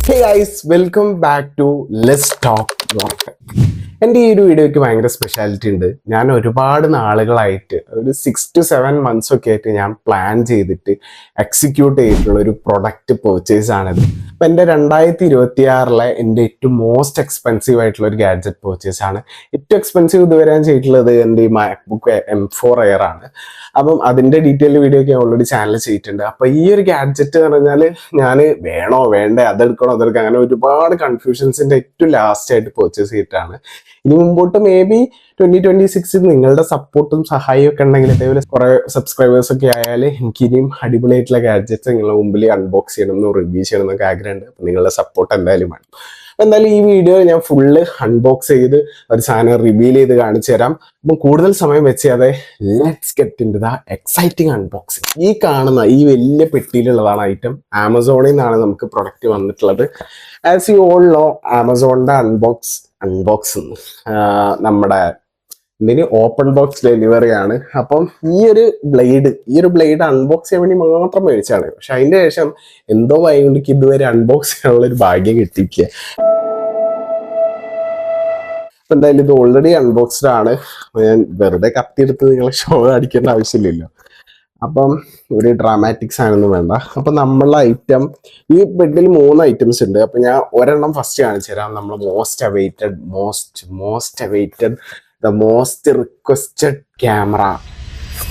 Hey guys, welcome back to Let's Talk Rocket. എൻ്റെ ഈ ഒരു വീഡിയോയ്ക്ക് ഭയങ്കര സ്പെഷ്യാലിറ്റി ഉണ്ട്. ഞാൻ ഒരുപാട് നാളുകളായിട്ട് ഒരു 6 to 7 months ഒക്കെ ആയിട്ട് ഞാൻ പ്ലാൻ ചെയ്തിട്ട് എക്സിക്യൂട്ട് ചെയ്തിട്ടുള്ള ഒരു പ്രൊഡക്റ്റ് പർച്ചേസ് ആണിത്. അപ്പം എൻ്റെ 2026 എൻ്റെ ഏറ്റവും മോസ്റ്റ് എക്സ്പെൻസീവ് ആയിട്ടുള്ള ഒരു ഗാഡ്ജറ്റ് പർച്ചേസ് ആണ്. ഏറ്റവും എക്സ്പെൻസീവ് ഇതുവരെ ഞാൻ ചെയ്തിട്ടുള്ളത് എൻ്റെ ഈ MacBook M4 Air ആണ്. അപ്പം അതിൻ്റെ ഡീറ്റെയിൽ വീഡിയോ ഒക്കെ ഓൾറെഡി ചാനൽ ചെയ്തിട്ടുണ്ട്. അപ്പം ഈ ഒരു ഗാഡ്ജറ്റ് എന്ന് പറഞ്ഞാൽ ഞാൻ വേണോ വേണ്ടേ അതെടുക്കണോ അങ്ങനെ ഒരുപാട് കൺഫ്യൂഷൻസിൻ്റെ ഏറ്റവും ലാസ്റ്റ് ആയിട്ട് പർച്ചേസ് ചെയ്തിട്ടാണ്. ഇനി മുമ്പോട്ട് മേ ബി 2026 നിങ്ങളുടെ സപ്പോർട്ടും സഹായവും ഒക്കെ ഉണ്ടെങ്കിൽ ഇതേപോലെ കുറെ സബ്സ്ക്രൈബേഴ്സ് ഒക്കെ ആയാൽ എനിക്ക് ഇനിയും അടിപൊളിയായിട്ടുള്ള ഗാഡ്ജറ്റ്സ് നിങ്ങളുടെ മുമ്പിൽ അൺബോക്സ് ചെയ്യണമെന്ന് റിവ്യൂ ചെയ്യണം എന്നൊക്കെ ആഗ്രഹമുണ്ട്. അപ്പം നിങ്ങളുടെ സപ്പോർട്ട് എന്തായാലും വേണം. അപ്പം എന്തായാലും ഈ വീഡിയോ ഞാൻ ഫുള്ള് അൺബോക്സ് ചെയ്ത് ഒരു സാധനം റിവീൽ ചെയ്ത് കാണിച്ചു തരാം. അപ്പം കൂടുതൽ സമയം വെച്ചാതെ let's get into the exciting unboxing. ഈ കാണുന്ന ഈ വലിയ പെട്ടിയിലുള്ളതാണ് ഐറ്റം. ആമസോണിൽ നിന്നാണ് നമുക്ക് പ്രൊഡക്റ്റ് വന്നിട്ടുള്ളത്. ആസ് യു ഓൾ നോ, ആമസോണിന്റെ അൺബോക്സ് നമ്മുടെ ഇതിന് ഓപ്പൺ ബോക്സ് ഡെലിവറി ആണ്. അപ്പം ഈ ഒരു ബ്ലേഡ് അൺബോക്സ് ചെയ്യാൻ വേണ്ടി മാത്രം മേടിച്ചാണ്. പക്ഷെ അതിന്റെ ശേഷം എന്തോ വൈകുണ്ഠക്ക് ഇതുവരെ അൺബോക്സ് ചെയ്യാനുള്ള ഒരു ഭാഗ്യം കിട്ടിക്കുക. അപ്പൊ എന്തായാലും ഇത് ഓൾറെഡി അൺബോക്സ്ഡ് ആണ്. ഞാൻ വെറുതെ കത്തിയെടുത്ത് നിങ്ങളെ ഷോ അടിക്കേണ്ട ആവശ്യമില്ലല്ലോ. അപ്പം ഒരു ഡ്രാമാറ്റിക്സ് ആണെന്നും വേണ്ട. അപ്പൊ നമ്മളുടെ ഐറ്റം ഈ ബെഡിൽ 3 ഐറ്റംസ് ഉണ്ട്. അപ്പൊ ഞാൻ ഒരെണ്ണം ഫസ്റ്റ് കാണിച്ചു തരാം. നമ്മൾ most awaited the most requested camera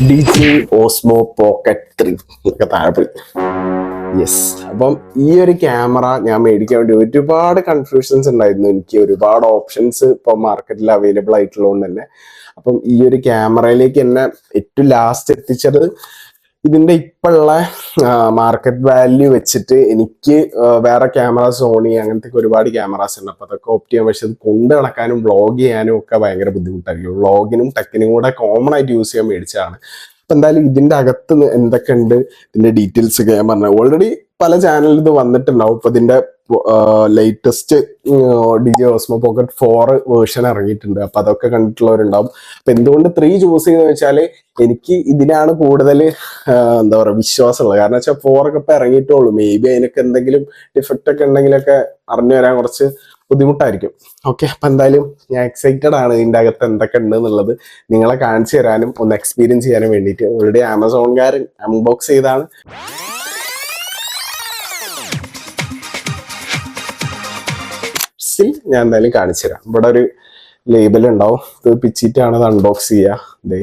DJI Osmo Pocket 3 ഒക്കെ താഴെ. യെസ്, അപ്പം ഈ ഒരു ക്യാമറ ഞാൻ മേടിക്കാൻ വേണ്ടി ഒരുപാട് കൺഫ്യൂഷൻസ് ഉണ്ടായിരുന്നു. എനിക്ക് ഒരുപാട് ഓപ്ഷൻസ് ഇപ്പൊ മാർക്കറ്റിൽ അവൈലബിൾ ആയിട്ടുള്ളതുകൊണ്ട് തന്നെ. അപ്പം ഈ ഒരു ക്യാമറയിലേക്ക് എന്നെ ഏറ്റവും ലാസ്റ്റ് എത്തിച്ചത് ഇതിന്റെ ഇപ്പോഴുള്ള മാർക്കറ്റ് വാല്യൂ വെച്ചിട്ട് എനിക്ക് വേറെ ക്യാമറ സോണി അങ്ങനത്തെ ഒരുപാട് ക്യാമറാസ് ഉണ്ട്. അപ്പൊ അതൊക്കെ ഓപ്റ്റ് ചെയ്യാൻ, പക്ഷെ അത് കൊണ്ട് നടക്കാനും വ്ളോഗ് ചെയ്യാനും ഒക്കെ ഭയങ്കര ബുദ്ധിമുട്ടായിരിക്കും. വ്ളോഗിനും ടെക്കിനും കൂടെ കോമൺ ആയിട്ട് യൂസ് ചെയ്യാൻ മേടിച്ചതാണ്. അപ്പൊ എന്തായാലും ഇതിന്റെ അകത്ത് എന്തൊക്കെ ഉണ്ട് ഇതിന്റെ ഡീറ്റെയിൽസ് ഒക്കെ ഞാൻ പറഞ്ഞു. ഓൾറെഡി പല ചാനലിൽ ഇത് വന്നിട്ടുണ്ടാവും. ഇപ്പൊ ഇതിന്റെ latest DJI Osmo Pocket 4 version ഇറങ്ങിയിട്ടുണ്ട്. അപ്പൊ അതൊക്കെ കണ്ടിട്ടുള്ളവരുണ്ടാവും. അപ്പൊ എന്തുകൊണ്ട് 3 ചൂസ് ചെയ്തെന്ന് വെച്ചാല് എനിക്ക് ഇതിനാണ് കൂടുതൽ എന്താ പറയുക വിശ്വാസമുള്ളത്. കാരണം വെച്ചാൽ 4 ഒക്കെ ഇപ്പൊ ഇറങ്ങിയിട്ടുള്ളൂ. മേ ബി അതിനൊക്കെ എന്തെങ്കിലും ഡിഫക്റ്റ് ഒക്കെ ഉണ്ടെങ്കിലൊക്കെ അറിഞ്ഞു വരാൻ കുറച്ച് ബുദ്ധിമുട്ടായിരിക്കും. ഓക്കെ, അപ്പൊ എന്തായാലും ഞാൻ എക്സൈറ്റഡ് ആണ് ഇതിന്റെ അകത്ത് എന്തൊക്കെ ഉണ്ട് എന്നുള്ളത് നിങ്ങളെ കാണിച്ചു തരാനും ഒന്ന് എക്സ്പീരിയൻസ് ചെയ്യാനും വേണ്ടിയിട്ട്. ഓൾറെഡി ആമസോൺകാരൻ അൺബോക്സ് ചെയ്താണ്. ഞാൻ എന്തായാലും കാണിച്ചു തരാം. ഇവിടെ ഒരു ലേബൽ ഉണ്ടാവും. ഇത് പിച്ചിട്ടാണ് ഇത് അൺബോക്സ് ചെയ്യുക. ദേ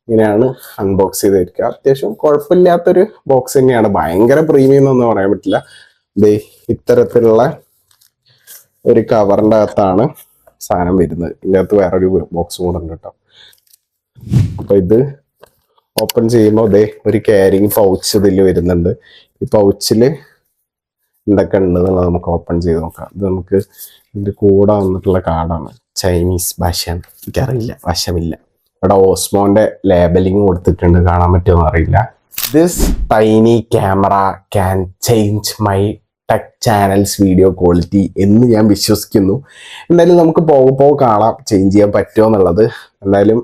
ഇങ്ങനെയാണ് അൺബോക്സ് ചെയ്തിരിക്കുക. അത്യാവശ്യം കുഴപ്പമില്ലാത്തൊരു ബോക്സ് തന്നെയാണ്. ഭയങ്കര പ്രീമിയം എന്നൊന്നും പറയാൻ പറ്റില്ല. ദേ ഇത്തരത്തിലുള്ള ഒരു കവറിൻ്റെ അകത്താണ് സാധനം വരുന്നത്. ഇതിൻ്റെ അകത്ത് വേറൊരു ബോക്സ് കൂടെ ഉണ്ട് കേട്ടോ. അപ്പൊ ഇത് ഓപ്പൺ ചെയ്യുമ്പോൾ ദേ ഒരു ക്യാരിങ് പൗച്ച് ഇതിൽ വരുന്നുണ്ട്. ഈ പൗച്ചിൽ എന്തൊക്കെ ഉണ്ട് എന്നുള്ളത് നമുക്ക് ഓപ്പൺ ചെയ്ത് നോക്കാം. ഇത് നമുക്ക് ഇതിന്റെ കൂടെ വന്നിട്ടുള്ള കാർഡാണ്. ചൈനീസ് ഭാഷയാണ്, എനിക്കറിയില്ല, വശമില്ല. ഇവിടെ ഓസ്മോന്റെ ലേബലിംഗ് കൊടുത്തിട്ടുണ്ട്, കാണാൻ പറ്റുമെന്ന് അറിയില്ല. This tiny camera can change my tech channels video quality എന്ന് ഞാൻ വിശ്വസിക്കുന്നു. എന്തായാലും നമുക്ക് പോകെ കാണാം ചേഞ്ച് ചെയ്യാൻ പറ്റുമോ എന്നുള്ളത്. എന്തായാലും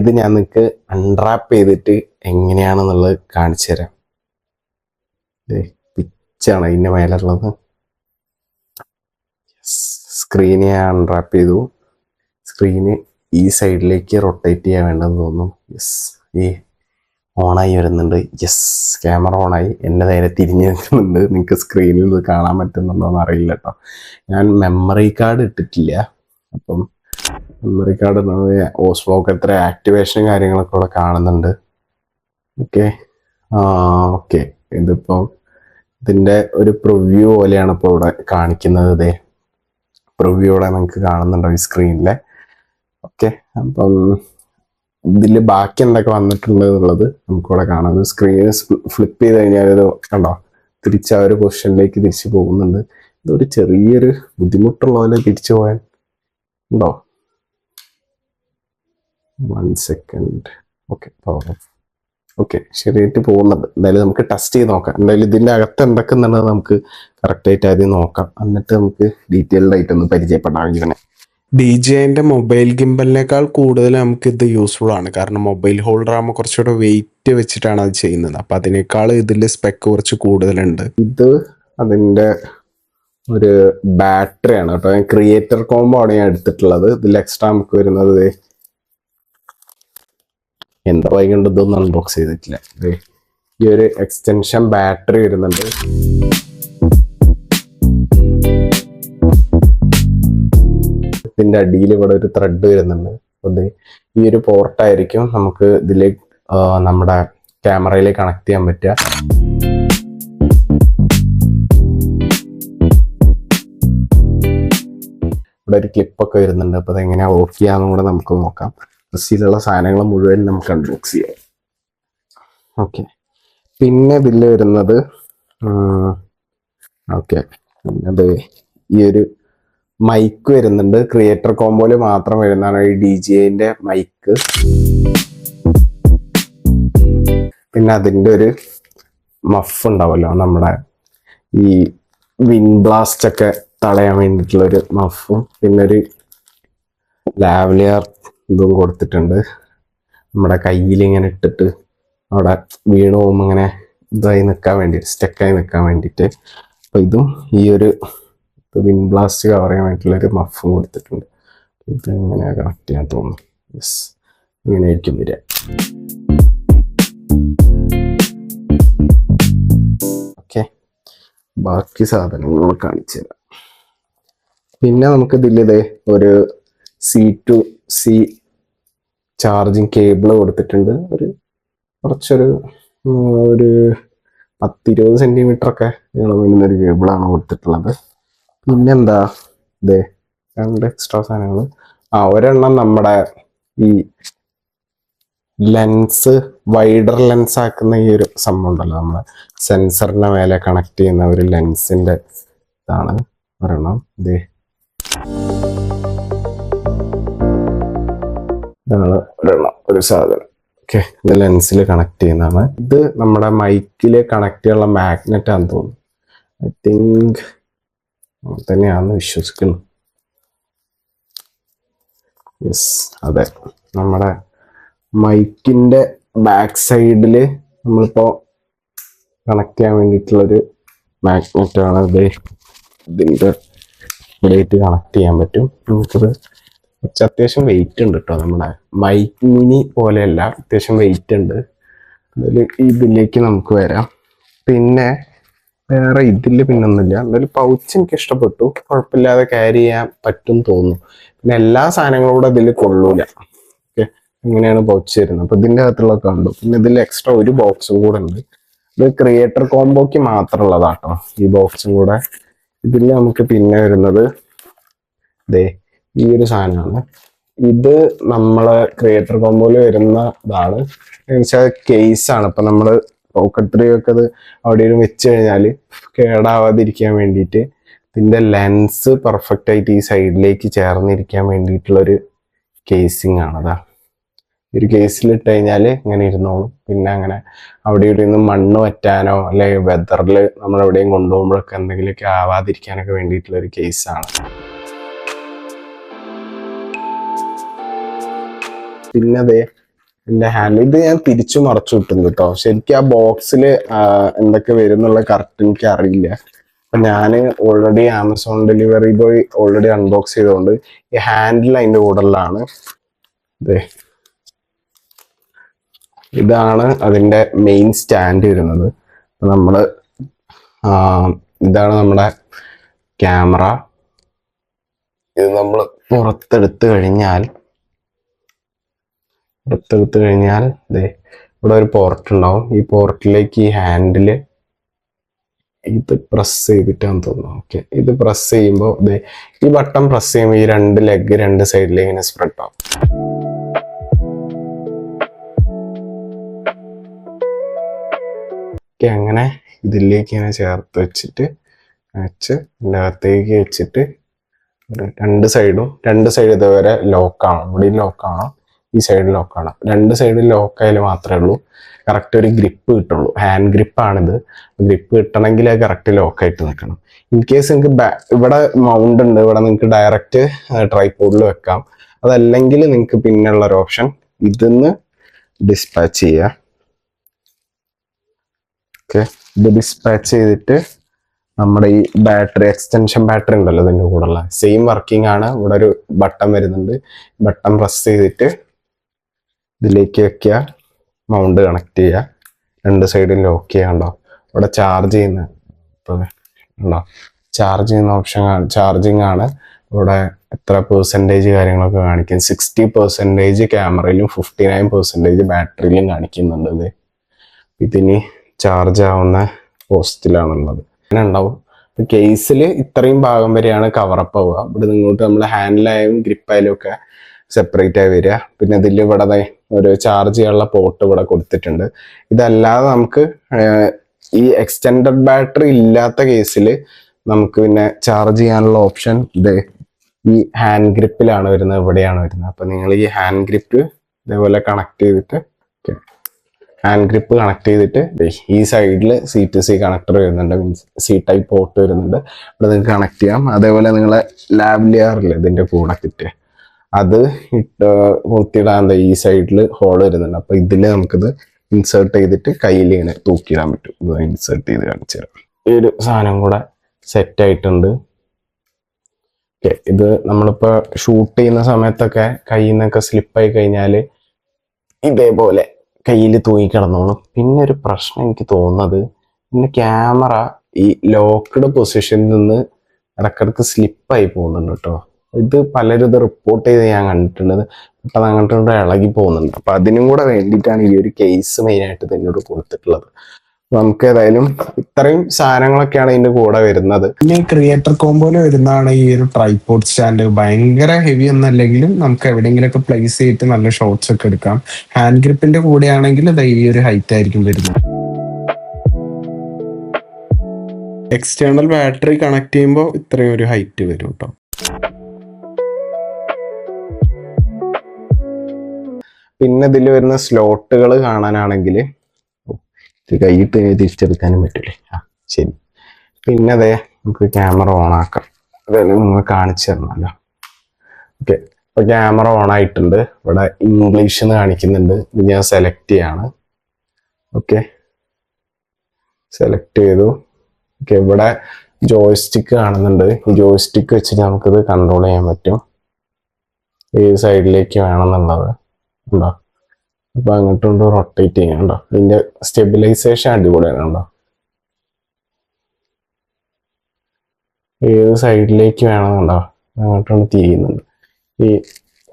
ഇത് ഞാൻ നിങ്ങൾക്ക് അൺറാപ്പ് ചെയ്തിട്ട് എങ്ങനെയാണെന്നുള്ളത് കാണിച്ചു തരാം. ാണ് ഇതിന്റെ മേലുള്ളത്. സ്ക്രീന് ഞാൻ അൺറാപ്പ് ചെയ്തു. സ്ക്രീന് ഈ സൈഡിലേക്ക് റൊട്ടേറ്റ് ചെയ്യാൻ വേണ്ടെന്ന് തോന്നുന്നു. യെസ്, ഈ ഓണായി വരുന്നുണ്ട്. യെസ്, ക്യാമറ ഓണായി. എൻ്റെ നേരെ തിരിഞ്ഞു നിൽക്കുന്നുണ്ട്. നിങ്ങൾക്ക് സ്ക്രീനിൽ ഇത് കാണാൻ പറ്റുന്നുണ്ടോന്ന് അറിയില്ല കേട്ടോ. ഞാൻ മെമ്മറി കാർഡ് ഇട്ടിട്ടില്ല. അപ്പം മെമ്മറി കാർഡ് ഓസ്മോക്ക് എത്ര ആക്ടിവേഷൻ കാര്യങ്ങളൊക്കെ ഇവിടെ കാണുന്നുണ്ട്. ഓക്കെ ഇതിപ്പോൾ ഇതിൻ്റെ ഒരു പ്രിവ്യൂ പോലെയാണ് ഇപ്പോൾ ഇവിടെ കാണിക്കുന്നത്. ഇതേ പ്രിവ്യൂ ഇവിടെ നിങ്ങൾക്ക് കാണുന്നുണ്ടോ ഈ സ്ക്രീനിലെ? ഓക്കെ, അപ്പം ഇതിൽ ബാക്കി എന്തൊക്കെ വന്നിട്ടുണ്ട് എന്നുള്ളത് നമുക്കിവിടെ കാണാം. സ്ക്രീൻ ഫ്ലിപ്പ് ചെയ്ത് കഴിഞ്ഞാൽ ഇത് കണ്ടോ തിരിച്ച് ആ ഒരു പൊസിഷനിലേക്ക് തിരിച്ചു പോകുന്നുണ്ട്. ഇതൊരു ചെറിയൊരു ബുദ്ധിമുട്ടുള്ള പോലെ തിരിച്ചു പോയാൽ ഉണ്ടോ? 1 second. ഓക്കെ ശരിയായിട്ട് പോകുന്നുണ്ട്. എന്തായാലും നമുക്ക് ടെസ്റ്റ് ചെയ്ത് നോക്കാം. എന്തായാലും ഇതിൻ്റെ അകത്ത് എന്തൊക്കെ എന്നുള്ളത് നമുക്ക് കറക്റ്റായിട്ട് ആദ്യം നോക്കാം. എന്നിട്ട് നമുക്ക് ഡീറ്റെയിൽഡ് ആയിട്ടൊന്ന് പരിചയപ്പെടാം. ഇങ്ങനെ DJIന്റെ മൊബൈൽ ഗിംബലിനേക്കാൾ കൂടുതൽ നമുക്ക് ഇത് യൂസ്ഫുൾ ആണ്. കാരണം മൊബൈൽ ഹോൾഡർ ആകുമ്പോൾ കുറച്ചുകൂടെ വെയിറ്റ് വെച്ചിട്ടാണ് അത് ചെയ്യുന്നത്. അപ്പം അതിനേക്കാൾ ഇതിൽ സ്പെക്ക് കുറച്ച് കൂടുതലുണ്ട്. ഇത് അതിൻ്റെ ഒരു ബാറ്ററി ആണ് കേട്ടോ. ഞാൻ ക്രിയേറ്റർ കോംബോ ആണ് ഞാൻ എടുത്തിട്ടുള്ളത്. ഇതിൽ എക്സ്ട്രാ നമുക്ക് വരുന്നത് എന്താ വൈകണ്ട്, ഇതൊന്നും അൺബോക്സ് ചെയ്തിട്ടില്ല. ഈ ഒരു എക്സ്റ്റൻഷൻ ബാറ്ററി വരുന്നുണ്ട്. ഇതിന്റെ അടിയിൽ ഇവിടെ ഒരു ത്രെഡ് വരുന്നുണ്ട്. അത് ഈ ഒരു പോർട്ടായിരിക്കും നമുക്ക് ഇതിൽ നമ്മുടെ ക്യാമറയിലേക്ക് കണക്ട് ചെയ്യാൻ പറ്റുക. ഇവിടെ ഒരു ക്ലിപ്പൊക്കെ വരുന്നുണ്ട്. അപ്പോൾ അതെങ്ങനെയാ ഓഫ് ചെയ്യാന്നും കൂടെ നമുക്ക് നോക്കാം. ഡ്രസ്സിലുള്ള സാധനങ്ങൾ മുഴുവൻ നമുക്ക് അൺബോക്സ് ചെയ്യാം. ഓക്കെ, പിന്നെ ഇതിൽ വരുന്നത് ഓക്കെ, അത് ഈ ഒരു മൈക്ക് വരുന്നുണ്ട്. ക്രിയേറ്റർ കോംബോയിൽ മാത്രം വരുന്നതാണ് ഈ DJIന്റെ മൈക്ക്. പിന്നെ അതിൻ്റെ ഒരു മഫ് ഉണ്ടാവുമല്ലോ, നമ്മുടെ ഈ വിൻ ബ്ലാസ്റ്റ് ഒക്കെ തടയാൻ വേണ്ടിയിട്ടുള്ളൊരു മഫും പിന്നെ ഒരു ലാവലിയർ ഇതും കൊടുത്തിട്ടുണ്ട്. നമ്മുടെ കയ്യിൽ ഇങ്ങനെ ഇട്ടിട്ട് അവിടെ വീണ് പോകുമ്പോൾ ഇങ്ങനെ ഇതായി നിൽക്കാൻ വേണ്ടിയിട്ട്, സ്റ്റക്കായി നിൽക്കാൻ വേണ്ടിയിട്ട്. അപ്പോൾ ഇതും ഈ ഒരു വിൻ ബ്ലാസ്റ്റ് കവർ ചെയ്യാൻ വേണ്ടിയിട്ടുള്ളൊരു മഫും കൊടുത്തിട്ടുണ്ട്. ഇത് ഇങ്ങനെ കണക്ട് ചെയ്യാൻ തോന്നുന്നു. യെസ്, ഇങ്ങനെ ആയിരിക്കും വരിക. ഓക്കെ, ബാക്കി സാധനങ്ങൾ കാണിച്ചു തരാം. പിന്നെ നമുക്ക് ഇതിലിത് ഒരു C2C ചാർജിങ് കേബിൾ കൊടുത്തിട്ടുണ്ട്. കുറച്ചൊരു 10-20 സെന്റിമീറ്റർ ഒക്കെ നീളം വരുന്നൊരു കേബിളാണ് കൊടുത്തിട്ടുള്ളത്. പിന്നെന്താ ഇതേ 2 എക്സ്ട്രാ സാധനങ്ങൾ. ഒരെണ്ണം നമ്മുടെ ഈ ലെൻസ് വൈഡർ ലെൻസ് ആക്കുന്ന ഈ ഒരു സംഭവം ഉണ്ടല്ലോ, നമ്മുടെ സെൻസറിന്റെ മേലെ കണക്ട് ചെയ്യുന്ന ഒരു ലെൻസിന്റെ ഇതാണ് ഒരെണ്ണം. ഇതാണ് ഒരെണ്ണം, ഒരു സാധനം. ഓക്കെ, ഇത് ലെൻസിൽ കണക്ട് ചെയ്യുന്നതാണ്. ഇത് നമ്മുടെ മൈക്കിൽ കണക്ട് ചെയ്യാനുള്ള മാഗ്നറ്റ് ആണെന്ന് തോന്നുന്നു. ഐ തിങ്ക് തന്നെയാണെന്ന് വിശ്വസിക്കുന്നു. യെസ്, അതെ, നമ്മുടെ മൈക്കിന്റെ ബാക്ക് സൈഡിൽ നമ്മളിപ്പോ കണക്ട് ചെയ്യാൻ വേണ്ടിയിട്ടുള്ളൊരു മാഗ്നറ്റ് ആണ് ഇത്. ഇതിൻ്റെ ഇവിടെയായിട്ട് കണക്ട് ചെയ്യാൻ പറ്റും. നമുക്കത് കുറച്ച് അത്യാവശ്യം വെയിറ്റ് ഉണ്ട് കേട്ടോ. നമ്മുടെ മൈക്ക് മിനി പോലെയല്ല, അത്യാവശ്യം വെയിറ്റ് ഉണ്ട്. ഇതിലേക്ക് നമുക്ക് വരാം. പിന്നെ വേറെ ഇതിൽ പിന്നൊന്നുമില്ല. എന്തായാലും പൗച്ച് എനിക്ക് ഇഷ്ടപ്പെട്ടു, കുഴപ്പമില്ലാതെ ക്യാരി ചെയ്യാൻ പറ്റും തോന്നുന്നു. പിന്നെ എല്ലാ സാധനങ്ങളും കൂടെ ഇതിൽ കൊള്ളൂല. ഓക്കെ, ഇങ്ങനെയാണ് പൗച്ച് വരുന്നത്. അപ്പൊ ഇതിൻ്റെ അകത്തുള്ള കണ്ടു. പിന്നെ ഇതിൽ എക്സ്ട്രാ ഒരു ബോക്സും കൂടെ ഉണ്ട്. ഇത് ക്രിയേറ്റർ കോംബോക്ക് മാത്രമുള്ളതാട്ടോ ഈ ബോക്സും കൂടെ. ഇതിൽ നമുക്ക് പിന്നെ വരുന്നത് ഈ ഒരു സാധനമാണ്. ഇത് നമ്മളെ ക്രിയേറ്റർ കോംബോയിൽ വരുന്ന ഇതാണ്. എന്നുവെച്ചാൽ കേസാണ്. ഇപ്പൊ നമ്മള് പോക്കറ്റ് 3 ഒക്കെ അത് അവിടെ വെച്ച് കഴിഞ്ഞാൽ കേടാവാതിരിക്കാൻ വേണ്ടിയിട്ട് ഇതിന്റെ ലെൻസ് പെർഫെക്റ്റ് ആയിട്ട് ഈ സൈഡിലേക്ക് ചേർന്നിരിക്കാൻ വേണ്ടിയിട്ടുള്ളൊരു കേസിങ് ആണ്. അതാ ഒരു കേസിലിട്ട് കഴിഞ്ഞാൽ ഇങ്ങനെ ഇരുന്നോളും. പിന്നെ അങ്ങനെ അവിടെ ഇവിടെ നിന്ന് മണ്ണ് പറ്റാനോ അല്ലെങ്കിൽ വെതറിൽ നമ്മൾ എവിടെയും കൊണ്ടുപോകുമ്പോഴൊക്കെ എന്തെങ്കിലുമൊക്കെ ആവാതിരിക്കാനൊക്കെ വേണ്ടിയിട്ടുള്ള ഒരു കേസാണ്. പിന്നെ എൻ്റെ ഹാൻഡ് ഇത് ഞാൻ തിരിച്ചു മറച്ചു വിട്ടുന്നു കേട്ടോ. ശരിക്കും ആ ബോക്സിൽ എന്തൊക്കെ വരും എന്നുള്ള കറക്റ്റ് എനിക്ക് അറിയില്ല. അപ്പൊ ഞാൻ already Amazon delivery boy already unbox ചെയ്തുകൊണ്ട് ഈ ഹാൻഡിൽ അതിൻ്റെ കൂടെയുള്ളതാണ്. ഇതാണ് അതിൻ്റെ മെയിൻ സ്റ്റാൻഡ് വരുന്നത്. നമ്മള് ഇതാണ് നമ്മുടെ ക്യാമറ. ഇത് നമ്മൾ പുറത്തെടുത്ത് കഴിഞ്ഞാൽ ഇവിടെ ഒരു പോർട്ട് ഉണ്ടാവും. ഈ പോർട്ടിലേക്ക് ഈ ഹാൻഡില് ഇത് പ്രസ് ചെയ്തിട്ടാന്ന് തോന്നുന്നു. ഓക്കെ, ഇത് പ്രസ് ചെയ്യുമ്പോൾ ഈ ബട്ടൺ പ്രസ് ചെയ്യുമ്പോൾ ഈ 2 ലെഗ് 2 സൈഡിലേക്ക് ഇങ്ങനെ സ്പ്രെഡ് ആവും. അങ്ങനെ ഇതിലേക്ക് ഇങ്ങനെ ചേർത്ത് വെച്ചിട്ട് ഇതിൻ്റെ അകത്തേക്ക് വെച്ചിട്ട് 2 സൈഡ് ഇതുവരെ ലോക്കാണ്. ഇവിടെയും ലോക്കാണ്, ഈ സൈഡിൽ ലോക്കാണ്. 2 സൈഡിൽ ലോക്കായാലും മാത്രമേ ഉള്ളൂ കറക്റ്റ് ഒരു ഗ്രിപ്പ് കിട്ടുള്ളൂ. ഹാൻഡ് ഗ്രിപ്പാണിത്. ഗ്രിപ്പ് കിട്ടണമെങ്കിൽ അത് കറക്റ്റ് ലോക്കായിട്ട് നിൽക്കണം. ഇൻ കേസ് നിങ്ങൾക്ക് ഇവിടെ മൗണ്ട് ഉണ്ട്, ഇവിടെ നിങ്ങൾക്ക് ഡയറക്റ്റ് ട്രൈപോഡിൽ വെക്കാം. അതല്ലെങ്കിൽ നിങ്ങൾക്ക് പിന്നെയുള്ള ഒരു ഓപ്ഷൻ ഇതിന്ന് ഡിസ്പാച്ച് ചെയ്യുക. ഓക്കെ, ഇത് ഡിസ്പാച്ച് ചെയ്തിട്ട് നമ്മുടെ ഈ ബാറ്ററി എക്സ്റ്റൻഷൻ ബാറ്ററി ഉണ്ടല്ലോ ഇതിൻ്റെ കൂടെയുള്ള സെയിം വർക്കിംഗ് ആണ്. ഇവിടെ ഒരു ബട്ടൺ വരുന്നുണ്ട്. ബട്ടൺ പ്രസ് ചെയ്തിട്ട് ഇതിലേക്ക് വെക്കുക, മൗണ്ട് കണക്ട് ചെയ്യുക, രണ്ട് സൈഡിൽ ലോക്ക് ചെയ്യാണ്ടോ. ഇവിടെ ചാർജ് ചെയ്യുന്ന ഉണ്ടോ, ചാർജ് ചെയ്യുന്ന ഓപ്ഷൻ ചാർജിങ് ആണ്. ഇവിടെ എത്ര പെർസെൻറ്റേജ് കാര്യങ്ങളൊക്കെ കാണിക്കും. 60% ക്യാമറയിലും 59% ബാറ്ററിയിലും കാണിക്കുന്നുണ്ട്. ഇതിന് ചാർജ് ആവുന്ന പോസ്റ്റിലാണുള്ളത്. അങ്ങനെ ഉണ്ടാവും. കേസിൽ ഇത്രയും ഭാഗം വരെയാണ് കവറപ്പ് ആവുക. ഇവിടെ നിങ്ങോട്ട് നമ്മൾ ഹാൻഡിലായാലും ഗ്രിപ്പായാലും ഒക്കെ സെപ്പറേറ്റ് ആയി വരിക. പിന്നെ ഇതിൽ ഇവിടെ ഒരു ചാർജ് ചെയ്യാനുള്ള പോർട്ട് ഇവിടെ കൊടുത്തിട്ടുണ്ട്. ഇതല്ലാതെ നമുക്ക് ഈ എക്സ്റ്റൻഡഡ് ബാറ്ററി ഇല്ലാത്ത കേസിൽ നമുക്ക് പിന്നെ ചാർജ് ചെയ്യാനുള്ള ഓപ്ഷൻ ഈ ഹാൻഡ് ഗ്രിപ്പിലാണ് വരുന്നത്, ഇവിടെയാണ് വരുന്നത്. അപ്പൊ നിങ്ങൾ ഈ ഹാൻഡ് ഗ്രിപ്പ് ഇതേപോലെ കണക്ട് ചെയ്തിട്ട് ഹാൻഡ് ഗ്രിപ്പ് കണക്ട് ചെയ്തിട്ട് ഈ സൈഡിൽ C-to-C കണക്ടർ വരുന്നുണ്ട്, മീൻസ് C ടൈപ്പ് പോർട്ട് വരുന്നുണ്ട്. ഇവിടെ നിങ്ങൾക്ക് കണക്ട് ചെയ്യാം. അതേപോലെ നിങ്ങളെ ലാവ്ലിയറിൽ ഇതിന്റെ കൂടെ കിട്ടിയ അത് കുത്തിയിടാൻ ഈ സൈഡിൽ ഹോൾ വരുന്നുണ്ട്. അപ്പൊ ഇതിൽ നമുക്കിത് ഇൻസേർട്ട് ചെയ്തിട്ട് കയ്യിൽ ഇങ്ങനെ തൂക്കിയിടാൻ പറ്റും. ഇത് ഇൻസേർട്ട് ചെയ്ത് കാണിച്ചു തരാം. ഈ ഒരു സാധനം കൂടെ സെറ്റ് ആയിട്ടുണ്ട്. ഓക്കെ, ഇത് നമ്മളിപ്പോ ഷൂട്ട് ചെയ്യുന്ന സമയത്തൊക്കെ കയ്യിൽ നിന്നൊക്കെ സ്ലിപ്പായി കഴിഞ്ഞാൽ ഇതേപോലെ കയ്യിൽ തൂങ്ങി കിടന്നോളും. പിന്നെ ഒരു പ്രശ്നം എനിക്ക് തോന്നുന്നത്, പിന്നെ ക്യാമറ ഈ ലോക്ക്ഡ് പൊസിഷനിൽ നിന്ന് ഇടക്കിടക്ക് സ്ലിപ്പായി പോകുന്നുണ്ട് കേട്ടോ. ഇത് പലരും ഇത് റിപ്പോർട്ട് ചെയ്ത് ഞാൻ കണ്ടിട്ടുണ്ട്. അപ്പം അങ്ങോട്ട് ഇളകി പോകുന്നുണ്ട്. അപ്പം അതിനും കൂടെ വേണ്ടിയിട്ടാണ് ഈ ഒരു കേസ് മെയിനായിട്ട് ഇതിനോട് കൊടുത്തിട്ടുള്ളത്. നമുക്ക് ഏതായാലും ഇത്രയും സാധനങ്ങളൊക്കെയാണ് ഇതിന്റെ കൂടെ വരുന്നത്. പിന്നെ ക്രിയേറ്റർ കോമ്പോയിൽ വരുന്നതാണ് ഈ ഒരു ട്രൈപോഡ് സ്റ്റാൻഡ്. ഭയങ്കര ഹെവി ഒന്നല്ലെങ്കിലും നമുക്ക് എവിടെയെങ്കിലുമൊക്കെ പ്ലേസ് ചെയ്തിട്ട് നല്ല ഷോട്ട്സ് ഒക്കെ എടുക്കാം. ഹാൻഡ് ഗ്രിപ്പിന്റെ കൂടെ ആണെങ്കിൽ ഈ ഒരു ഹൈറ്റ് ആയിരിക്കും വരുന്നത്. എക്സ്റ്റേണൽ ബാറ്ററി കണക്ട് ചെയ്യുമ്പോൾ ഇത്രയും ഒരു ഹൈറ്റ് വരും കേട്ടോ. പിന്നെ ഇതിൽ വരുന്ന സ്ലോട്ടുകൾ കാണാനാണെങ്കിൽ കൈയിട്ട് തിരിച്ചെടുക്കാനും പറ്റൂലേ. ശരി. പിന്നെ അതെ നമുക്ക് ക്യാമറ ഓൺ ആക്കാം. അതായത് നിങ്ങൾ കാണിച്ചു തരണമല്ലോ. ഓക്കെ, ഇപ്പൊ ക്യാമറ ഓൺ ആയിട്ടുണ്ട്. ഇവിടെ ഇംഗ്ലീഷ് എന്ന് കാണിക്കുന്നുണ്ട്. ഇത് ഞാൻ സെലക്ട് ചെയ്യാണ്. ഓക്കെ, സെലക്ട് ചെയ്തു. ഓക്കെ, ഇവിടെ ജോയ്സ്റ്റിക്ക് കാണുന്നുണ്ട്. ഈ ജോയ്സ്റ്റിക്ക് വെച്ചിട്ട് നമുക്കിത് കൺട്രോൾ ചെയ്യാൻ പറ്റും. ഏത് സൈഡിലേക്ക് വേണമെന്നുള്ളത് ഉണ്ടോ. അപ്പൊ അങ്ങോട്ടും റൊട്ടേറ്റ് ചെയ്യാനുണ്ടോ. ഇതിന്റെ സ്റ്റെബിലൈസേഷൻ അടിപൊളിയാണ് കേട്ടോ. ഏത് സൈഡിലേക്ക് വേണമെന്നുണ്ടോ അങ്ങോട്ടും തിരിയുന്നുണ്ട്. ഈ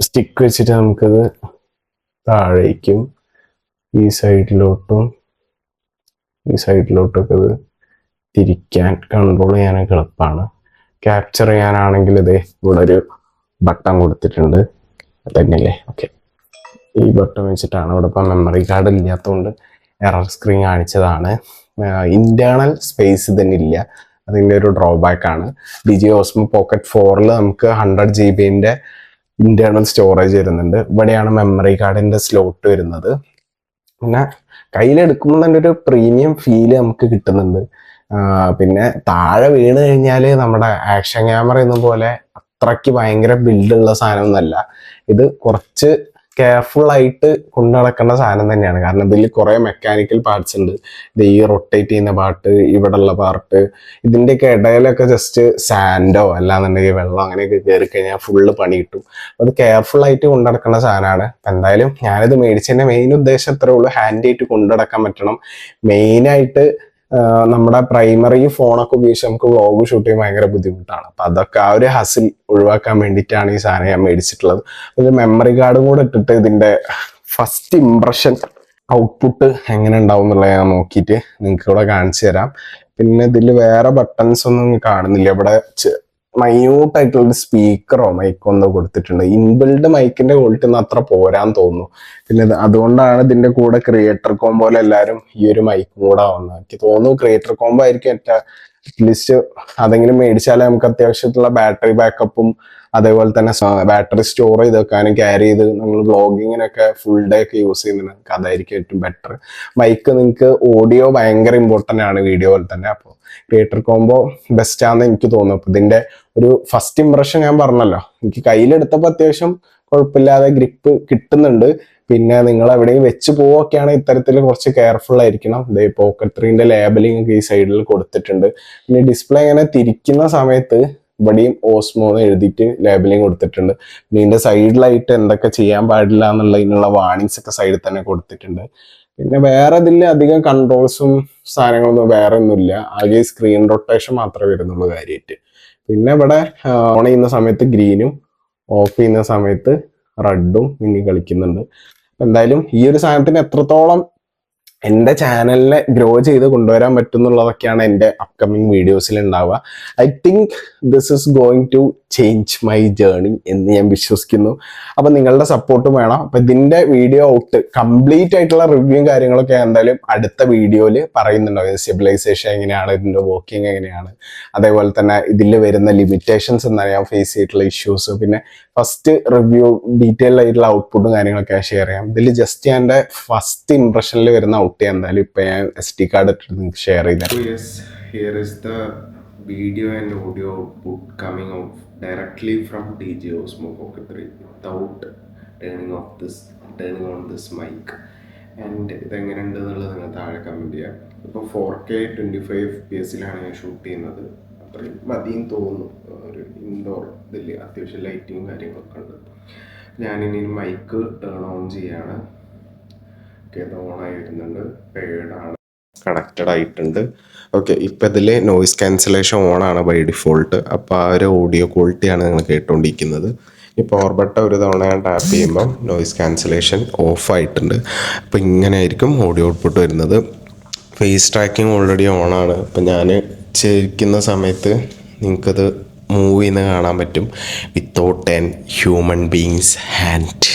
സ്റ്റിക്ക് വെച്ചിട്ട് നമുക്കത് താഴേക്കും ഈ സൈഡിലോട്ടും ഒക്കെ ഇത് തിരിക്കാൻ കൺട്രോൾ ചെയ്യാനൊക്കെ എളുപ്പമാണ്. ക്യാപ്ചർ ചെയ്യാനാണെങ്കിൽ ഇത് ഇവിടെ ഒരു ബട്ടൺ കൊടുത്തിട്ടുണ്ട്. തന്നെയല്ലേ. ഓക്കെ, ഈ ബട്ടൺ വെച്ചിട്ടാണ്. ഇവിടെ ഇപ്പം മെമ്മറി കാർഡ് ഇല്ലാത്തതുകൊണ്ട് എറർ സ്ക്രീൻ കാണിച്ചതാണ്. ഇന്റേണൽ സ്പേസ് തന്നെ ഇല്ല, അതിൻ്റെ ഒരു ഡ്രോബാക്ക് ആണ്. DJI Osmo Pocket 4 നമുക്ക് 100 GB ഇന്റേണൽ സ്റ്റോറേജ് വരുന്നുണ്ട്. ഇവിടെയാണ് മെമ്മറി കാർഡിന്റെ സ്ലോട്ട് വരുന്നത്. പിന്നെ കയ്യിലെടുക്കുമ്പോൾ തന്നെ ഒരു പ്രീമിയം ഫീല് നമുക്ക് കിട്ടുന്നുണ്ട്. പിന്നെ താഴെ വീണ് കഴിഞ്ഞാൽ നമ്മുടെ ആക്ഷൻ ക്യാമറ എന്ന പോലെ അത്രയ്ക്ക് ഭയങ്കര ബിൽഡുള്ള സാധനമൊന്നുമല്ല. ഇത് കുറച്ച് കെയർഫുൾ ആയിട്ട് കൊണ്ടു നടക്കേണ്ട സാധനം തന്നെയാണ്. കാരണം ഇതിൽ കുറെ മെക്കാനിക്കൽ പാർട്സ് ഉണ്ട്. ഇത് ഈ റൊട്ടേറ്റ് ചെയ്യുന്ന പാർട്ട്, ഇവിടെയുള്ള പാർട്ട്, ഇതിൻ്റെയൊക്കെ ഇടയിലൊക്കെ ജസ്റ്റ് സാൻഡോ അല്ലാന്നുണ്ടെങ്കിൽ വെള്ളം അങ്ങനെയൊക്കെ കയറി കഴിഞ്ഞാൽ ഫുള്ള് പണി കിട്ടും. അത് കെയർഫുൾ ആയിട്ട് കൊണ്ടു നടക്കേണ്ട സാധനമാണ്. എന്തായാലും ഞാനിത് മേടിച്ചതിൻ്റെ മെയിൻ ഉദ്ദേശം അത്രേ ഉള്ളൂ, ഹാൻഡ് ആയിട്ട് കൊണ്ടു നടക്കാൻ പറ്റണം. മെയിനായിട്ട് നമ്മുടെ പ്രൈമറി ഫോണൊക്കെ ഉപയോഗിച്ച് നമുക്ക് വ്ളോഗ് ഷൂട്ട് ചെയ്യാൻ ഭയങ്കര ബുദ്ധിമുട്ടാണ്. അപ്പൊ അതൊക്കെ ആ ഒരു ഹസിൽ ഒഴിവാക്കാൻ വേണ്ടിയിട്ടാണ് ഈ സാധനം ഞാൻ മേടിച്ചിട്ടുള്ളത്. ഒരു മെമ്മറി കാർഡും കൂടെ ഇട്ടിട്ട് ഇതിന്റെ ഫസ്റ്റ് ഇംപ്രഷൻ ഔട്ട്പുട്ട് എങ്ങനെ ഉണ്ടാവും എന്നുള്ളത് ഞാൻ നോക്കിയിട്ട് നിങ്ങൾക്ക് ഇവിടെ കാണിച്ചു തരാം. പിന്നെ ഇതിൽ വേറെ ബട്ടൺസ് ഒന്നും കാണുന്നില്ല. ഇവിടെ മൈന്യൂട്ടായിട്ടുള്ള സ്പീക്കറോ മൈക്കോ എന്തോ കൊടുത്തിട്ടുണ്ട്. ഇൻബിൽഡ് മൈക്കിന്റെ ക്വാളിറ്റി ഒന്നും അത്ര പോരാന്ന് തോന്നുന്നു. പിന്നെ അതുകൊണ്ടാണ് ഇതിന്റെ കൂടെ ക്രിയേറ്റർ കോംബോയിൽ എല്ലാവരും ഈ ഒരു മൈക്കും കൂടെ വന്നത്. എനിക്ക് തോന്നുന്നു ക്രിയേറ്റർ കോംബോ ആയിരിക്കും അറ്റ്ലീസ്റ്റ് അതെങ്കിലും മേടിച്ചാലേ നമുക്ക് അത്യാവശ്യത്തിലുള്ള ബാറ്ററി ബാക്കപ്പും അതേപോലെ തന്നെ ബാറ്ററി സ്റ്റോർ ചെയ്ത് വെക്കാനും ക്യാരി ചെയ്ത് നമ്മൾ വ്ളോഗിങ്ങിനൊക്കെ ഫുൾ ഡേ ഒക്കെ യൂസ് ചെയ്യുന്നതിനൊക്കെ അതായിരിക്കും ഏറ്റവും ബെറ്റർ. മൈക്ക് നിങ്ങൾക്ക് ഓഡിയോ ഭയങ്കര ഇമ്പോർട്ടൻ്റ് ആണ് വീഡിയോ പോലെ തന്നെ. അപ്പോൾ ക്രിയേറ്റർ കോംബോ ബെസ്റ്റ് ആണെന്ന് എനിക്ക് തോന്നുന്നു. അപ്പൊ ഇതിന്റെ ഒരു ഫസ്റ്റ് ഇംപ്രഷൻ ഞാൻ പറഞ്ഞല്ലോ, എനിക്ക് കയ്യിലെടുത്തപ്പോൾ അത്യാവശ്യം കുഴപ്പമില്ലാതെ ഗ്രിപ്പ് കിട്ടുന്നുണ്ട്. പിന്നെ നിങ്ങൾ എവിടെയും വെച്ച് പോവുകയൊക്കെയാണെങ്കിൽ ഇത്തരത്തിൽ കുറച്ച് കെയർഫുൾ ആയിരിക്കണം. ഇതേ പോക്കറ്റ് 3ന്റെ ലേബലിംഗ് ഒക്കെ ഈ സൈഡിൽ കൊടുത്തിട്ടുണ്ട്. പിന്നെ ഡിസ്പ്ലേ ഇങ്ങനെ തിരിക്കുന്ന സമയത്ത് ഇവിടെയും ഓസ്മോ എന്ന് എഴുതിയിട്ട് ലേബലിംഗ് കൊടുത്തിട്ടുണ്ട്. പിന്നെ ഇതിന്റെ സൈഡിലായിട്ട് എന്തൊക്കെ ചെയ്യാൻ പാടില്ല എന്നുള്ളതിനുള്ള വാർണിങ്സ് ഒക്കെ സൈഡിൽ തന്നെ കൊടുത്തിട്ടുണ്ട്. പിന്നെ വേറെ ഇതിൽ അധികം കൺട്രോൾസും സാധനങ്ങളൊന്നും വേറെ ഒന്നുമില്ല. ആകെ സ്ക്രീൻ റൊട്ടേഷൻ മാത്രമേ വരുന്നുള്ളൂ കാര്യമായിട്ട്. പിന്നെ ഇവിടെ ഓൺ ചെയ്യുന്ന സമയത്ത് ഗ്രീനും ഓഫ് ചെയ്യുന്ന സമയത്ത് റെഡും ഇനി കളിക്കുന്നുണ്ട്. എന്തായാലും ഈ ഒരു സാധനത്തിന് എത്രത്തോളം എൻ്റെ ചാനലിനെ ഗ്രോ ചെയ്ത് കൊണ്ടുവരാൻ പറ്റും എന്നുള്ളതൊക്കെയാണ് എൻ്റെ അപ്കമിങ് വീഡിയോസിൽ ഉണ്ടാവുക. I think this is going to change my journey എന്ന് ഞാൻ വിശ്വസിക്കുന്നു. അപ്പം നിങ്ങളുടെ സപ്പോർട്ടും വേണം. അപ്പം ഇതിൻ്റെ വീഡിയോ ഔട്ട് കംപ്ലീറ്റ് ആയിട്ടുള്ള റിവ്യൂവും കാര്യങ്ങളൊക്കെ എന്തായാലും അടുത്ത വീഡിയോയിൽ പറയുന്നുണ്ടാവും. സ്റ്റെബിലൈസേഷൻ എങ്ങനെയാണ്, ഇതിൻ്റെ വർക്കിംഗ് എങ്ങനെയാണ്, അതേപോലെ തന്നെ ഇതിൽ വരുന്ന ലിമിറ്റേഷൻസ് എന്താണ്, ഞാൻ ഫേസ് ചെയ്തിട്ടുള്ള ഇഷ്യൂസ്, പിന്നെ ഫസ്റ്റ് റിവ്യൂ ഡീറ്റെയിൽ ആയിട്ടുള്ള ഔട്ട്പുട്ടും കാര്യങ്ങളൊക്കെ ഷെയർ ചെയ്യാം. ഇതിൽ ജസ്റ്റ് ഞാൻ എൻ്റെ ഫസ്റ്റ് ഇംപ്രഷനിൽ വരുന്ന ഔട്ട് എന്തായാലും ഇപ്പം ഞാൻ SD കാർഡ് ഇട്ടിട്ട് നിങ്ങൾക്ക് ഷെയർ ചെയ്താൽ. Here is the video and audio output coming out directly from DJ Osmo Pocket 3 without turning on this mic. And ഇതെങ്ങനെ ഉണ്ട് എന്നുള്ളത് നിങ്ങൾ താഴെ കമൻറ്റ് ചെയ്യാം. ഇപ്പോൾ 4K 25 FPS-ലാണ് ഞാൻ ഷൂട്ട് ചെയ്യുന്നത്. അത്രയും മതിയും തോന്നുന്നു. ഒരു ഇൻഡോർ ഇതിൽ അത്യാവശ്യം ലൈറ്റിങ്ങും കാര്യങ്ങളൊക്കെ ഉണ്ട്. ഞാനിനി മൈക്ക് ടേൺ ഓൺ ചെയ്യാണ്. ഓക്കെ, ഇത് ഓണായി വരുന്നുണ്ട്. പെയ്ഡാണ്, കണക്റ്റഡ് ആയിട്ടുണ്ട്. ഓക്കെ, ഇപ്പം ഇതിൽ നോയിസ് ക്യാൻസലേഷൻ ഓണാണ് ബൈ ഡിഫോൾട്ട്. അപ്പോൾ ആ ഒരു ഓഡിയോ ക്വാളിറ്റിയാണ് നിങ്ങൾ കേട്ടുകൊണ്ടിരിക്കുന്നത്. ഈ പവർ ബട്ടൺ ഒരു തവണ ഞാൻ ടാപ്പ് ചെയ്യുമ്പോൾ നോയിസ് ക്യാൻസലേഷൻ ഓഫ് ആയിട്ടുണ്ട്. അപ്പോൾ ഇങ്ങനെ ആയിരിക്കും ഓഡിയോ ഔട്ട്പുട്ട് വരുന്നത്. ഫേസ് ട്രാക്കിംഗ് ഓൾറെഡി ഓണാണ്. അപ്പം ഞാൻ ചിരിക്കുന്ന സമയത്ത് നിങ്ങൾക്കത് മൂവ് ചെയ്യുന്ന കാണാൻ പറ്റും without an human beings hand.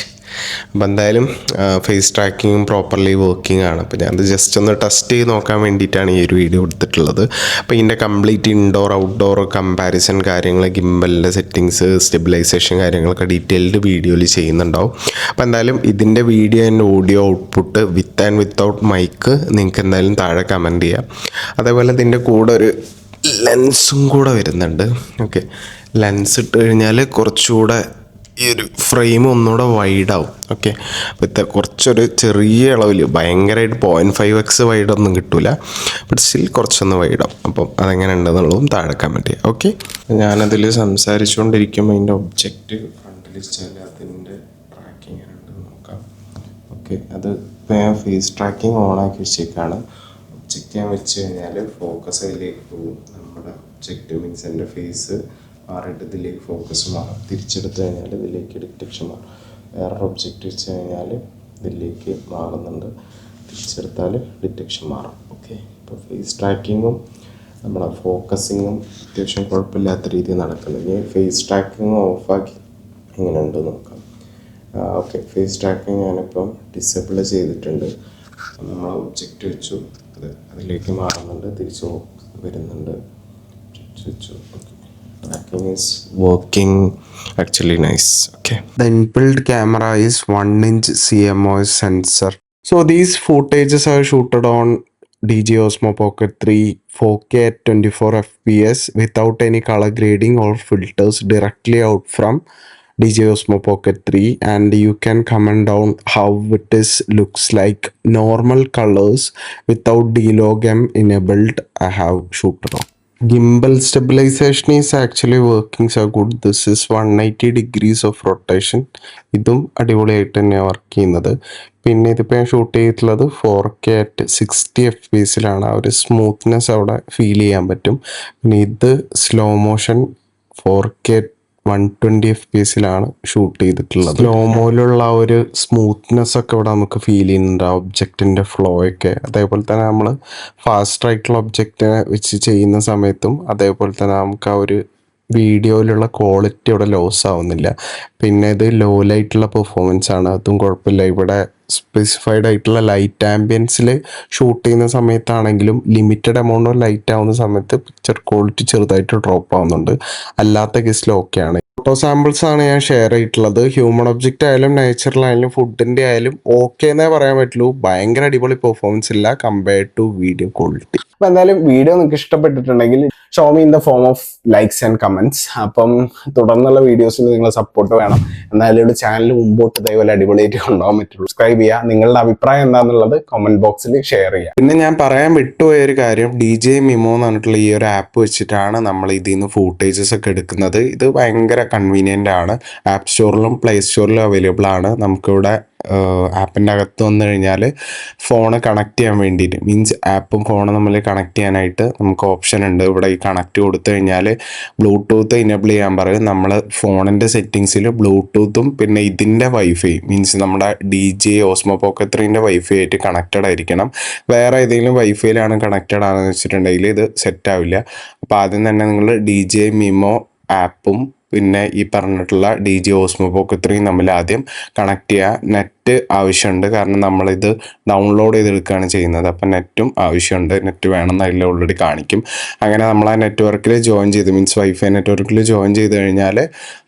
അപ്പം എന്തായാലും ഫേസ് ട്രാക്കിങ്ങും പ്രോപ്പർലി വർക്കിംഗ് ആണ്. അപ്പോൾ ഞാനത് ജസ്റ്റ് ഒന്ന് ടെസ്റ്റ് ചെയ്ത് നോക്കാൻ വേണ്ടിയിട്ടാണ് ഈ ഒരു വീഡിയോ എടുത്തിട്ടുള്ളത്. അപ്പോൾ ഇതിൻ്റെ കംപ്ലീറ്റ് ഇൻഡോർ ഔട്ട്ഡോർ കമ്പാരിസൺ കാര്യങ്ങൾ, ഗിംബലിൻ്റെ സെറ്റിങ്സ്, സ്റ്റെബിലൈസേഷൻ കാര്യങ്ങളൊക്കെ ഡീറ്റെയിൽഡ് വീഡിയോയിൽ ചെയ്യുന്നുണ്ടാവും. അപ്പോൾ എന്തായാലും ഇതിൻ്റെ video and audio output with and without mic നിങ്ങൾക്ക് എന്തായാലും താഴെ കമൻറ്റ് ചെയ്യാം. അതേപോലെ ഇതിൻ്റെ കൂടെ ഒരു ലെൻസും കൂടെ വരുന്നുണ്ട്. ഓക്കെ, ലെൻസ് ഇട്ട് കഴിഞ്ഞാൽ കുറച്ചുകൂടെ ഈ ഒരു ഫ്രെയിം ഒന്നുകൂടെ വൈഡാവും. ഓക്കെ, അപ്പോൾ കുറച്ചൊരു ചെറിയ അളവിൽ ഭയങ്കരമായിട്ട് 0.5x വൈഡൊന്നും കിട്ടില്ല, ബട്ട് സ്റ്റിൽ കുറച്ചൊന്ന് വൈഡാവും. അപ്പം അതെങ്ങനെ ഉണ്ടെന്നുള്ളതും താഴെ കമൻറ്റ് ചെയ്യാം. ഓക്കെ, ഞാനതിൽ സംസാരിച്ചുകൊണ്ടിരിക്കുമ്പോൾ അതിൻ്റെ ഒബ്ജക്റ്റ് ഫ്രണ്ടിൽ വെച്ചാൽ അതിൻ്റെ ട്രാക്കിങ് എങ്ങനെയുണ്ടെന്ന് നോക്കാം. ഓക്കെ, അത് ഇപ്പോൾ ഞാൻ ഫേസ് ട്രാക്കിങ് ഓണാക്കി വെച്ചേക്കാണ്. ഒബ്ജക്റ്റ് ഞാൻ വെച്ച് കഴിഞ്ഞാൽ ഫോക്കസ് അതിലേക്ക് പോകും. നമ്മുടെ ഒബ്ജക്റ്റ് മീൻസ് എൻ്റെ ഫേസ് മാറിയിട്ട് ഇതിലേക്ക് ഫോക്കസ് മാറും. തിരിച്ചെടുത്ത് കഴിഞ്ഞാൽ ഇതിലേക്ക് ഡിറ്റക്ഷൻ മാറും. വേറൊരു ഒബ്ജക്റ്റ് വെച്ച് കഴിഞ്ഞാൽ ഇതിലേക്ക് മാറുന്നുണ്ട്. തിരിച്ചെടുത്താൽ ഡിറ്റക്ഷൻ മാറും. ഓക്കെ, ഇപ്പോൾ ഫേസ് ട്രാക്കിങ്ങും നമ്മുടെ ഫോക്കസിങ്ങും അത്യാവശ്യം കുഴപ്പമില്ലാത്ത രീതിയിൽ നടക്കുന്നത്. ഇനി ഫേസ് ട്രാക്കിങ് ഓഫാക്കി എങ്ങനെയുണ്ട് നോക്കാം. ഓക്കെ, ഫേസ് ട്രാക്കിങ് ഞാനിപ്പം ഡിസേബിൾ ചെയ്തിട്ടുണ്ട്. നമ്മൾ ഒബ്ജക്റ്റ് വെച്ചു, അതിലേക്ക് മാറുന്നുണ്ട്, തിരിച്ച് വരുന്നുണ്ട്, വെച്ചു. Okay, tracking is working actually nice. Okay, The inbuilt camera is 1-inch CMOS sensor. So these footages are shooted on DJ Osmo Pocket 3 4K at 24 FPS without any color grading or filters, directly out from DJ Osmo Pocket 3, and you can comment down how it is looks like. Normal colors without D-Log M enabled I have shooted on. Gimbal stabilization is actually working so good. This is 180 degrees of rotation. ഇതും അടിപൊളിയായിട്ട് തന്നെയാണ് work ചെയ്യുന്നത്. പിന്നെ ഇതിപ്പോൾ ഞാൻ shoot ചെയ്തിട്ടുള്ളത് 4K at 60 FPS-ലാണ്. ആ ഒരു സ്മൂത്ത്നെസ് അവിടെ ഫീൽ ചെയ്യാൻ പറ്റും. പിന്നെ ഇത് സ്ലോ മോഷൻ 4K 120 FPS-ലാണ് ഷൂട്ട് ചെയ്തിട്ടുള്ളത്. സ്ലോമോയിലുള്ള ആ ഒരു സ്മൂത്ത്നെസ് ഒക്കെ ഇവിടെ നമുക്ക് ഫീൽ ചെയ്യുന്നുണ്ട്, ആ ഒബ്ജക്റ്റിൻ്റെ ഫ്ലോ ഒക്കെ. അതേപോലെ തന്നെ നമ്മൾ ഫാസ്റ്റ് ആയിട്ടുള്ള ഒബ്ജക്റ്റിനെ വെച്ച് ചെയ്യുന്ന സമയത്തും അതേപോലെ തന്നെ നമുക്ക് ആ ഒരു വീഡിയോയിലുള്ള ക്വാളിറ്റി ഇവിടെ ലോസ് ആവുന്നില്ല. പിന്നെ ഇത് ലോ ലൈറ്റുള്ള പെർഫോമൻസ് ആണ്, അതും കുഴപ്പമില്ല. ഇവിടെ സ്പെസിഫൈഡ് ആയിട്ടുള്ള ലൈറ്റ് ആംബിയൻസിൽ ഷൂട്ട് ചെയ്യുന്ന സമയത്താണെങ്കിലും ലിമിറ്റഡ് എമൗണ്ട് ഓഫ് ലൈറ്റ് ആവുന്ന സമയത്ത് പിക്ചർ ക്വാളിറ്റി ചെറുതായിട്ട് ഡ്രോപ്പ് ആവുന്നുണ്ട്. അല്ലാത്ത കേസിൽ ഓക്കെയാണ്. ഫോട്ടോ സാമ്പിൾസ് ആണ് ഞാൻ ഷെയർ ചെയ്തിട്ടുള്ളത്. ഹ്യൂമൻ ഒബ്ജക്റ്റ് ആയാലും നാച്ചുറൽ ആയാലും ഫുഡിൻ്റെ ആയാലും ഓക്കെ എന്നേ പറയാൻ പറ്റുള്ളൂ. ഭയങ്കര അടിപൊളി പെർഫോമൻസ് ഇല്ല കമ്പയർഡ് ടു വീഡിയോ ക്വാളിറ്റി. അപ്പം എന്തായാലും വീഡിയോ നിങ്ങൾക്ക് ഇഷ്ടപ്പെട്ടിട്ടുണ്ടെങ്കിൽ show me in the form of likes and comments. അപ്പം തുടർന്നുള്ള വീഡിയോസിന് നിങ്ങളെ സപ്പോർട്ട് വേണം. എന്നാലും ചാനൽ മുമ്പോട്ട് ഇതേപോലെ അടിപൊളിയായിട്ട് കൊണ്ടുപോകാൻ പറ്റുള്ളൂ. സബ്സ്ക്രൈബ് ചെയ്യുക. നിങ്ങളുടെ അഭിപ്രായം എന്താണെന്നുള്ളത് കമന്റ് ബോക്സിൽ ഷെയർ ചെയ്യുക. പിന്നെ ഞാൻ പറയാൻ വിട്ടുപോയ ഒരു കാര്യം, DJ Mimo എന്ന് പറഞ്ഞിട്ടുള്ള ഈ ഒരു ആപ്പ് വെച്ചിട്ടാണ് നമ്മൾ ഇതിൽ നിന്ന് ഫൂട്ടേജസ് ഒക്കെ എടുക്കുന്നത്. ഇത് ഭയങ്കര കൺവീനിയൻ്റ് ആണ്. ആപ്പ് സ്റ്റോറിലും പ്ലേ സ്റ്റോറിലും അവൈലബിൾ ആണ്. നമുക്കിവിടെ ആപ്പിൻ്റെ അകത്ത് വന്നു കഴിഞ്ഞാൽ ഫോണ് കണക്ട് ചെയ്യാൻ വേണ്ടിയിട്ട്, മീൻസ് ആപ്പും ഫോണും തമ്മിൽ കണക്ട് ചെയ്യാനായിട്ട് നമുക്ക് ഓപ്ഷൻ ഉണ്ട്. ഇവിടെ ഈ കണക്ട് കൊടുത്തു കഴിഞ്ഞാൽ ബ്ലൂടൂത്ത് ഇനേബിൾ ചെയ്യാൻ പറയും. നമ്മൾ ഫോണിൻ്റെ സെറ്റിങ്സിൽ ബ്ലൂടൂത്തും പിന്നെ ഇതിൻ്റെ വൈഫൈ, മീൻസ് നമ്മുടെ DJ Osmo Pocket 3ൻ്റെ വൈഫൈ ആയിട്ട് കണക്റ്റഡ് ആയിരിക്കണം. വേറെ ഏതെങ്കിലും വൈഫൈയിലാണ് കണക്റ്റഡ് ആണെന്ന് വെച്ചിട്ടുണ്ടെങ്കിൽ ഇത് സെറ്റ് ആവില്ല. അപ്പോൾ ആദ്യം തന്നെ നിങ്ങൾ DJ Mimo ആപ്പും പിന്നെ ഈ പറഞ്ഞിട്ടുള്ള DJ Osmo Pocket 3 തമ്മിൽ ആദ്യം കണക്ട് ചെയ്യുക. നെറ്റ് ആവശ്യമുണ്ട്, കാരണം നമ്മളിത് ഡൗൺലോഡ് ചെയ്തെടുക്കുകയാണ് ചെയ്യുന്നത്. അപ്പം നെറ്റും ആവശ്യമുണ്ട്. നെറ്റ് വേണമെന്ന് അതിൽ ഓൾറെഡി കാണിക്കും. അങ്ങനെ നമ്മൾ ആ നെറ്റ്വർക്കിൽ ജോയിൻ ചെയ്ത്, മീൻസ് വൈഫൈ നെറ്റ്വർക്കിൽ ജോയിൻ ചെയ്ത് കഴിഞ്ഞാൽ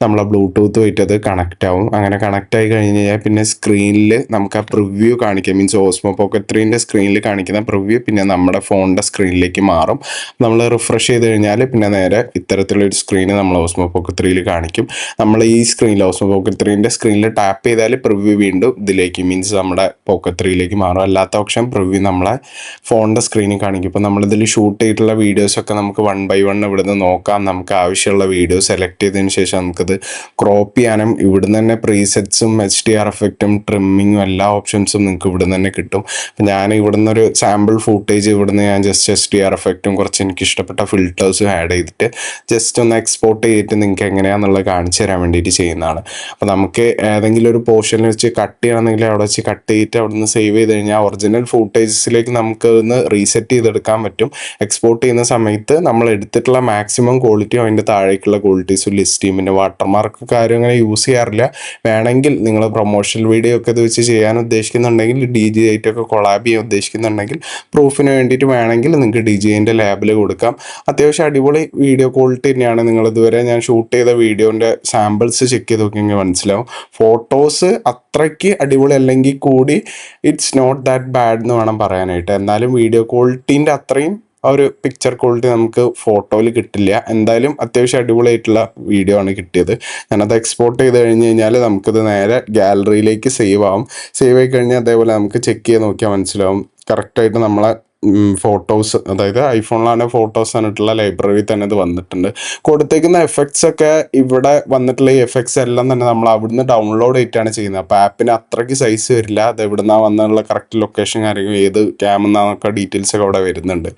നമ്മളെ ബ്ലൂടൂത്ത് ആയിട്ട് അത് കണക്റ്റ് ആവും. അങ്ങനെ കണക്റ്റ് ആയി കഴിഞ്ഞ് കഴിഞ്ഞാൽ പിന്നെ സ്ക്രീനിൽ നമുക്ക് ആ പ്രിവ്യൂ കാണിക്കാം. മീൻസ് Osmo Pocket 3ൻ്റെ സ്ക്രീനിൽ കാണിക്കുന്ന പ്രിവ്യൂ പിന്നെ നമ്മുടെ ഫോണിൻ്റെ സ്ക്രീനിലേക്ക് മാറും. നമ്മൾ റിഫ്രഷ് ചെയ്ത് കഴിഞ്ഞാൽ പിന്നെ നേരെ ഇത്തരത്തിലൊരു സ്ക്രീന് നമ്മൾ Osmo Pocket 3 കാണിക്കും. നമ്മൾ ഈ സ്ക്രീനിൽ Osmo Pocket 3ൻ്റെ സ്ക്രീനിൽ ടാപ്പ് ചെയ്താൽ പ്രിവ്യൂ വീണ്ടും ഇതിലേക്ക്, മീൻസ് നമ്മുടെ Pocket 3ലേക്ക് മാറും. അല്ലാത്ത ഓപ്ഷൻ പ്രിവ്യൂ നമ്മളെ ഫോണിൻ്റെ സ്ക്രീനിൽ കാണിക്കും. ഇപ്പോൾ നമ്മളിതിൽ ഷൂട്ട് ചെയ്തിട്ടുള്ള വീഡിയോസൊക്കെ നമുക്ക് 1 by 1 ഇവിടുന്ന് നോക്കാം. നമുക്ക് ആവശ്യമുള്ള വീഡിയോ സെലക്ട് ചെയ്തതിന് ശേഷം നമുക്കത് ക്രോപ്പ് ചെയ്യാനും ഇവിടുന്ന് തന്നെ പ്രീസെറ്റ്സും HDR എഫക്റ്റും ട്രിമ്മിങ്ങും എല്ലാ ഓപ്ഷൻസും നിങ്ങൾക്ക് ഇവിടുന്ന് തന്നെ കിട്ടും. അപ്പോൾ ഞാൻ ഇവിടുന്ന് ഒരു സാമ്പിൾ ഫൂട്ടേജ് ഇവിടുന്ന് ഞാൻ ജസ്റ്റ് HDR എഫക്റ്റും കുറച്ച് എനിക്ക് ഇഷ്ടപ്പെട്ട ഫിൽറ്റേഴ്സും ആഡ് ചെയ്തിട്ട് ജസ്റ്റ് ഒന്ന് എക്സ്പോർട്ട് ചെയ്തിട്ട് നിങ്ങൾക്ക് എങ്ങനെയാണെന്നുള്ളത് കാണിച്ചു തരാൻ വേണ്ടിയിട്ട് ചെയ്യുന്നതാണ്. അപ്പോൾ നമുക്ക് ഏതെങ്കിലും ഒരു പോർഷനിൽ വെച്ച് കട്ട് ചെയ്യണമെങ്കിൽ അവിടെ വെച്ച് കട്ട് ചെയ്തിട്ട് അവിടെ നിന്ന് സേവ് ചെയ്ത് കഴിഞ്ഞാൽ ഒറിജിനൽ ഫൂട്ടേജസിലേക്ക് നമുക്ക് ഒന്ന് റീസെറ്റ് ചെയ്തെടുക്കാൻ പറ്റും. എക്സ്പോർട്ട് ചെയ്യുന്ന സമയത്ത് നമ്മൾ എടുത്തിട്ടുള്ള മാക്സിമം ക്വാളിറ്റിയും അതിൻ്റെ താഴേക്കുള്ള ക്വാളിറ്റീസും ലിസ്റ്റ് ചെയ്യും. പിന്നെ വാട്ടർമാർക്ക് കാര്യം അങ്ങനെ യൂസ് ചെയ്യാറില്ല. വേണമെങ്കിൽ നിങ്ങൾ പ്രൊമോഷണൽ വീഡിയോ ഒക്കെ ഇത് വെച്ച് ചെയ്യാൻ ഉദ്ദേശിക്കുന്നുണ്ടെങ്കിൽ, DJ ആയിട്ടൊക്കെ കൊളാബ് ചെയ്യാൻ ഉദ്ദേശിക്കുന്നുണ്ടെങ്കിൽ, പ്രൂഫിന് വേണ്ടിയിട്ട് വേണമെങ്കിൽ നിങ്ങൾക്ക് DJൻ്റെ ലാബിൽ കൊടുക്കാം. അത്യാവശ്യം അടിപൊളി വീഡിയോ ക്വാളിറ്റി തന്നെയാണ്. നിങ്ങൾ ഇതുവരെ ഞാൻ ഷൂട്ട് ചെയ്ത വീഡിയോൻ്റെ സാമ്പിൾസ് ചെക്ക് ചെയ്ത് നോക്കിയെങ്കിൽ മനസ്സിലാവും. ഫോട്ടോസ് അത്രയ്ക്ക് അടിപൊളി അല്ലെങ്കിൽ കൂടി ഇറ്റ്സ് നോട്ട് ദാറ്റ് ബാഡ് എന്ന് വേണം പറയാനായിട്ട്. എന്നാലും വീഡിയോ ക്വാളിറ്റീൻ്റെ അത്രയും ആ ഒരു പിക്ചർ ക്വാളിറ്റി നമുക്ക് ഫോട്ടോയിൽ കിട്ടില്ല. എന്തായാലും അത്യാവശ്യം അടിപൊളിയായിട്ടുള്ള വീഡിയോ ആണ് കിട്ടിയത്. ഞാനത് എക്സ്പോർട്ട് ചെയ്ത് കഴിഞ്ഞ് കഴിഞ്ഞാൽ നമുക്കിത് നേരെ ഗാലറിയിലേക്ക് സേവ് ആവും. സേവ് ആയി കഴിഞ്ഞാൽ അതേപോലെ നമുക്ക് ചെക്ക് ചെയ്ത് നോക്കിയാൽ മനസ്സിലാവും കറക്റ്റായിട്ട് നമ്മളെ ഫോട്ടോസ്, അതായത് ഐഫോണിലാണ് ഫോട്ടോസ് പറഞ്ഞിട്ടുള്ള ലൈബ്രറി തന്നെ ഇത് വന്നിട്ടുണ്ട്. കൊടുത്തേക്കുന്ന എഫക്ട്സ് ഒക്കെ ഇവിടെ വന്നിട്ടുള്ള ഈ എഫക്ട്സ് എല്ലാം തന്നെ നമ്മൾ അവിടുന്ന് ഡൗൺലോഡ് ചെയ്തിട്ടാണ് ചെയ്യുന്നത്. അപ്പോൾ ആപ്പിന് അത്രയ്ക്ക് സൈസ് വരില്ല. അത് എവിടുന്നാ വന്നുള്ള കറക്റ്റ് ലൊക്കേഷൻ കാര്യങ്ങൾ ഏത് ക്യാമെന്നാന്നൊക്കെ ഡീറ്റെയിൽസ് ഒക്കെ അവിടെ വരുന്നുണ്ട്.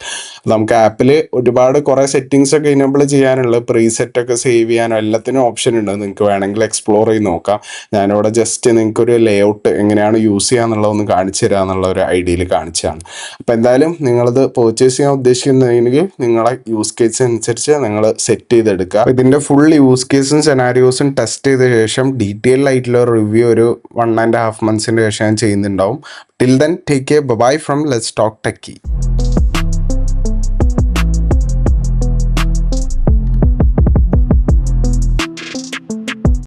നമുക്ക് ആപ്പിൽ ഒരുപാട് കുറേ സെറ്റിങ്സ് ഒക്കെ ഇനേബിൾ ചെയ്യാനുള്ള പ്രീസെറ്റ് ഒക്കെ സേവ് ചെയ്യാനോ എല്ലാത്തിനും ഓപ്ഷൻ ഉണ്ട്. നിങ്ങൾക്ക് വേണമെങ്കിൽ എക്സ്പ്ലോർ ചെയ്ത് നോക്കാം. ഞാനിവിടെ ജസ്റ്റ് നിങ്ങൾക്കൊരു ലേ ഔട്ട് എങ്ങനെയാണ് യൂസ് ചെയ്യുക എന്നുള്ളതൊന്ന് കാണിച്ചു തരിക എന്നുള്ള ഒരു ഐഡിയയിൽ കാണിച്ചതാണ്. അപ്പോൾ എന്തായാലും നിങ്ങളിത് പർച്ചേസ് ചെയ്യാൻ ഉദ്ദേശിക്കുന്നുണ്ടെങ്കിൽ നിങ്ങളെ യൂസ് കേസ് അനുസരിച്ച് നിങ്ങൾ സെറ്റ് ചെയ്തെടുക്കുക. ഇതിൻ്റെ ഫുൾ യൂസ് കേസും സെനാരിയോസും ടെസ്റ്റ് ചെയ്ത ശേഷം ഡീറ്റെയിൽ ആയിട്ടുള്ള റിവ്യൂ ഒരു 1.5 months ശേഷം ഞാൻ ചെയ്യുന്നുണ്ടാവും. Till then take care, bye from let's talk techie.